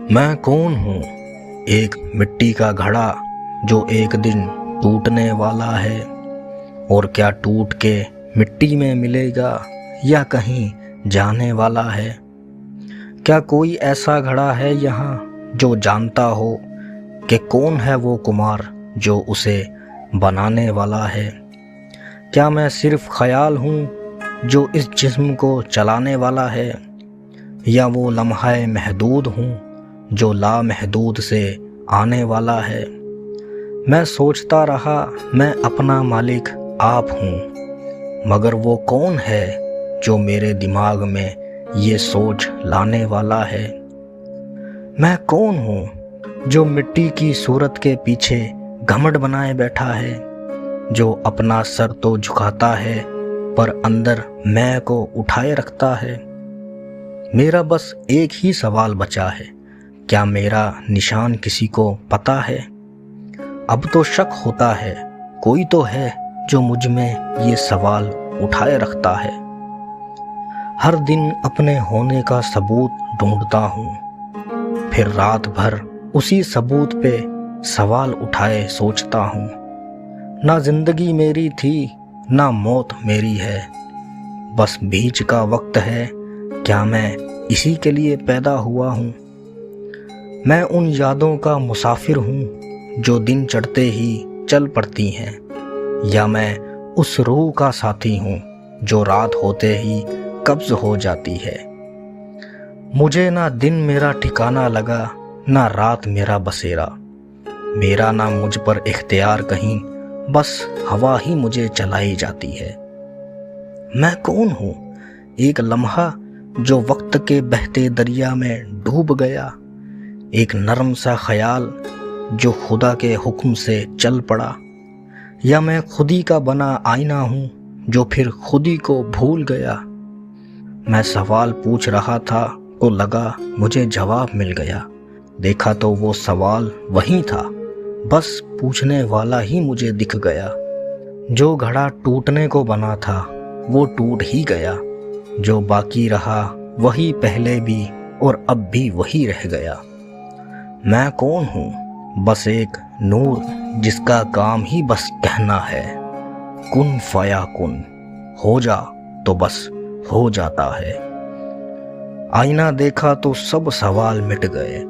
میں کون ہوں؟ ایک مٹی کا گھڑا جو ایک دن ٹوٹنے والا ہے، اور کیا ٹوٹ کے مٹی میں ملے گا یا کہیں جانے والا ہے؟ کیا کوئی ایسا گھڑا ہے یہاں جو جانتا ہو کہ کون ہے وہ کمار جو اسے بنانے والا ہے؟ کیا میں صرف خیال ہوں جو اس جسم کو چلانے والا ہے، یا وہ لمحہ محدود ہوں جو لامحدود سے آنے والا ہے؟ میں سوچتا رہا میں اپنا مالک آپ ہوں، مگر وہ کون ہے جو میرے دماغ میں یہ سوچ لانے والا ہے؟ میں کون ہوں جو مٹی کی صورت کے پیچھے گھمنڈ بنائے بیٹھا ہے، جو اپنا سر تو جھکاتا ہے پر اندر میں کو اٹھائے رکھتا ہے؟ میرا بس ایک ہی سوال بچا ہے، کیا میرا نشان کسی کو پتہ ہے؟ اب تو شک ہوتا ہے کوئی تو ہے جو مجھ میں یہ سوال اٹھائے رکھتا ہے۔ ہر دن اپنے ہونے کا ثبوت ڈھونڈتا ہوں، پھر رات بھر اسی ثبوت پہ سوال اٹھائے سوچتا ہوں۔ نہ زندگی میری تھی نہ موت میری ہے، بس بیچ کا وقت ہے، کیا میں اسی کے لیے پیدا ہوا ہوں؟ میں ان یادوں کا مسافر ہوں جو دن چڑھتے ہی چل پڑتی ہیں، یا میں اس روح کا ساتھی ہوں جو رات ہوتے ہی قبض ہو جاتی ہے؟ مجھے نہ دن میرا ٹھکانہ لگا نہ رات میرا بسیرا، میرا نہ مجھ پر اختیار کہیں، بس ہوا ہی مجھے چلائی جاتی ہے۔ میں کون ہوں؟ ایک لمحہ جو وقت کے بہتے دریا میں ڈوب گیا، ایک نرم سا خیال جو خدا کے حکم سے چل پڑا، یا میں خودی کا بنا آئینہ ہوں جو پھر خودی کو بھول گیا؟ میں سوال پوچھ رہا تھا تو لگا مجھے جواب مل گیا، دیکھا تو وہ سوال وہی تھا، بس پوچھنے والا ہی مجھے دکھ گیا۔ جو گھڑا ٹوٹنے کو بنا تھا وہ ٹوٹ ہی گیا، جو باقی رہا وہی پہلے بھی اور اب بھی وہی رہ گیا۔ میں کون ہوں؟ بس ایک نور جس کا کام ہی بس کہنا ہے، کن فیا کن، ہو جا تو بس ہو جاتا ہے۔ آئینہ دیکھا تو سب سوال مٹ گئے،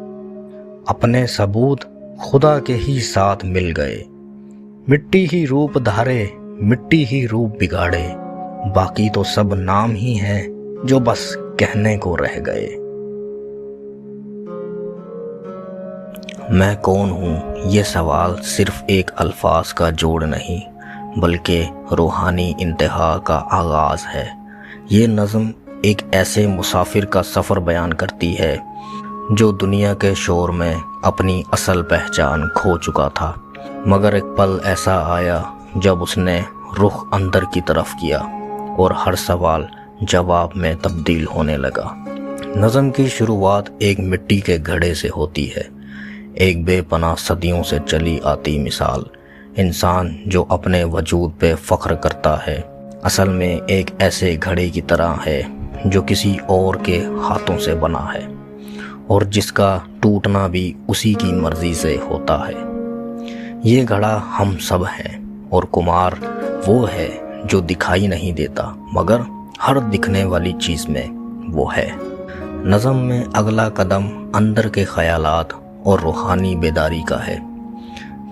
اپنے ثبوت خدا کے ہی ساتھ مل گئے۔ مٹی ہی روپ دھارے، مٹی ہی روپ بگاڑے، باقی تو سب نام ہی ہیں جو بس کہنے کو رہ گئے۔ میں کون ہوں؟ یہ سوال صرف ایک الفاظ کا جوڑ نہیں بلکہ روحانی انتہا کا آغاز ہے۔ یہ نظم ایک ایسے مسافر کا سفر بیان کرتی ہے جو دنیا کے شور میں اپنی اصل پہچان کھو چکا تھا، مگر ایک پل ایسا آیا جب اس نے رخ اندر کی طرف کیا اور ہر سوال جواب میں تبدیل ہونے لگا۔ نظم کی شروعات ایک مٹی کے گھڑے سے ہوتی ہے، ایک بے پناہ صدیوں سے چلی آتی مثال۔ انسان جو اپنے وجود پہ فخر کرتا ہے اصل میں ایک ایسے گھڑے کی طرح ہے جو کسی اور کے ہاتھوں سے بنا ہے، اور جس کا ٹوٹنا بھی اسی کی مرضی سے ہوتا ہے۔ یہ گھڑا ہم سب ہیں، اور کمار وہ ہے جو دکھائی نہیں دیتا مگر ہر دکھنے والی چیز میں وہ ہے۔ نظم میں اگلا قدم اندر کے خیالات اور روحانی بیداری کا ہے۔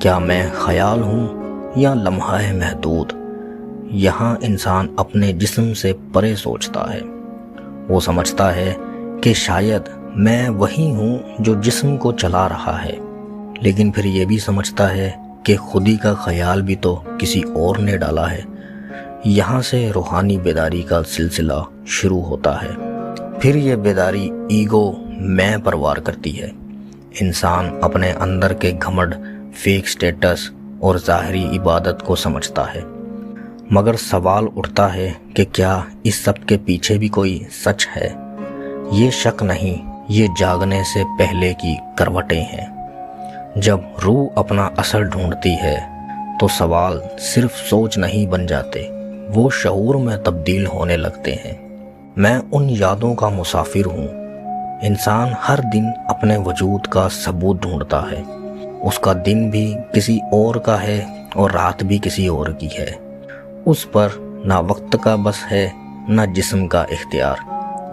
کیا میں خیال ہوں یا لمحہ محدود؟ یہاں انسان اپنے جسم سے پرے سوچتا ہے۔ وہ سمجھتا ہے کہ شاید میں وہی ہوں جو جسم کو چلا رہا ہے، لیکن پھر یہ بھی سمجھتا ہے کہ خودی کا خیال بھی تو کسی اور نے ڈالا ہے۔ یہاں سے روحانی بیداری کا سلسلہ شروع ہوتا ہے۔ پھر یہ بیداری ایگو میں پر وار کرتی ہے۔ انسان اپنے اندر کے گھمنڈ، فیک سٹیٹس اور ظاہری عبادت کو سمجھتا ہے، مگر سوال اٹھتا ہے کہ کیا اس سب کے پیچھے بھی کوئی سچ ہے؟ یہ شک نہیں، یہ جاگنے سے پہلے کی کروٹیں ہیں۔ جب روح اپنا اصل ڈھونڈتی ہے تو سوال صرف سوچ نہیں بن جاتے، وہ شعور میں تبدیل ہونے لگتے ہیں۔ میں ان یادوں کا مسافر ہوں، انسان ہر دن اپنے وجود کا ثبوت ڈھونڈتا ہے۔ اس کا دن بھی کسی اور کا ہے اور رات بھی کسی اور کی ہے۔ اس پر نہ وقت کا بس ہے نہ جسم کا اختیار۔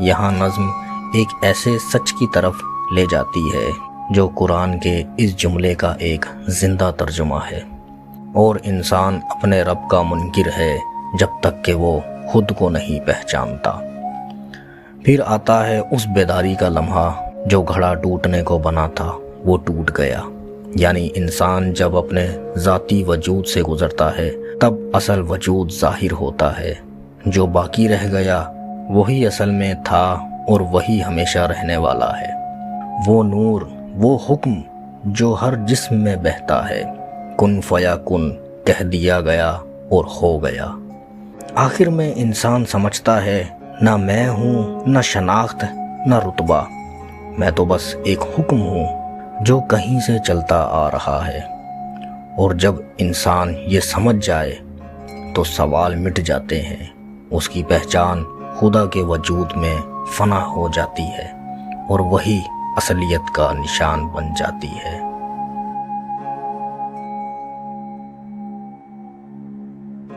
یہاں نظم ایک ایسے سچ کی طرف لے جاتی ہے جو قرآن کے اس جملے کا ایک زندہ ترجمہ ہے، اور انسان اپنے رب کا منکر ہے جب تک کہ وہ خود کو نہیں پہچانتا۔ پھر آتا ہے اس بیداری کا لمحہ جو گھڑا ٹوٹنے کو بنا تھا وہ ٹوٹ گیا، یعنی انسان جب اپنے ذاتی وجود سے گزرتا ہے تب اصل وجود ظاہر ہوتا ہے۔ جو باقی رہ گیا وہی اصل میں تھا اور وہی ہمیشہ رہنے والا ہے۔ وہ نور، وہ حکم جو ہر جسم میں بہتا ہے، کن فیا کن کہہ دیا گیا اور ہو گیا۔ آخر میں انسان سمجھتا ہے نہ میں ہوں، نہ شناخت، نہ رتبہ، میں تو بس ایک حکم ہوں جو کہیں سے چلتا آ رہا ہے۔ اور جب انسان یہ سمجھ جائے تو سوال مٹ جاتے ہیں، اس کی پہچان خدا کے وجود میں فنا ہو جاتی ہے اور وہی اصلیت کا نشان بن جاتی ہے۔